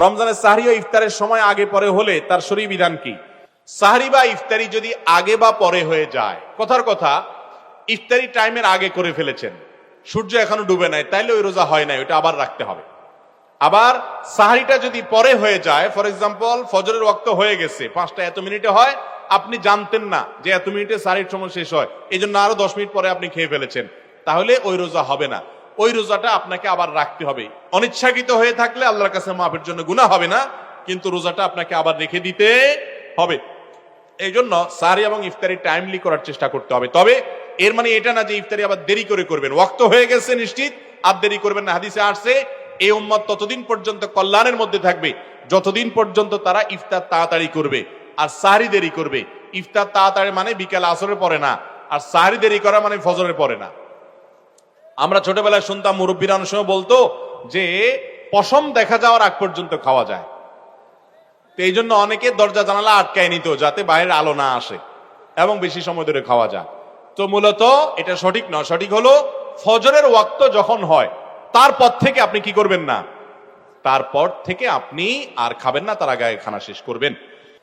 রমজানের সাহরি ও ইফতারের সময় আগে পরে হলে তার শরীর বিধান কি? সাহরি বা ইফতারি যদি আগে বা পরে হয়ে যায়, কথার কথা ইফতারি টাইমের আগে করে ফেলেছেন, সূর্য এখনো ডুবে নাই, তাইলে ওই রোজা হয় নাই, ওটা আবার রাখতে হবে। আবার সাহরিটা যদি পরে হয়ে যায়, ফর এক্সাম্পল ফজরের ওয়াক্ত হয়ে গেছে, 5টা এত মিনিটে হয়, আপনি জানতেন না যে এত মিনিটে সাহরির সময় শেষ হয়, এই জন্য আরো 10 মিনিট পরে আপনি খেয়ে ফেলেছেন, তাহলে ওই রোজা হবে না, ওই রোজাটা আপনাকে আবার রাখতে হবে। অনিচ্ছাকৃত হয়ে থাকলে আল্লাহর কাছে মাফের জন্য গুনাহ হবে না, কিন্তু রোজাটা আপনাকে আবার রেখে দিতে হবে। এই জন্য সাহরি এবং ইফতারি টাইমলি করার চেষ্টা করতে হবে। তবে এর মানে এটা না যে ইফতারি আবার দেরি করে করবেন, ওয়াক্ত হয়ে গেছে নিশ্চিত, আর দেরি করবেন না। হাদিসে আসছে এই উম্মত ততদিন পর্যন্ত কল্যাণের মধ্যে থাকবে যতদিন পর্যন্ত তারা ইফতার তাড়াতাড়ি করবে আর সাহরি দেরি করবে। ইফতার তাড়াতাড়ি মানে বিকেল আসরের পরে না, আর সাহরি দেরি করা মানে ফজরের পরে না। আমরা ছোটবেলায় শুনতাম মুরব্বীরা অনেক সময় বলতো যে পশম দেখা যাওয়ার আগ পর্যন্ত খাওয়া যায়, তো এই জন্য অনেকে দরজা জানালা আটকায় নিত যাতে বাইরের আলো না আসে এবং বেশি সময় ধরে খাওয়া যায়। তো মূলত এটা সঠিক নয়। সঠিক হলো ফজরের ওয়াক্ত যখন হয় তারপর থেকে আপনি কি করবেন না, তারপর থেকে আপনি আর খাবেন না, তার আগে খানা শেষ করবেন।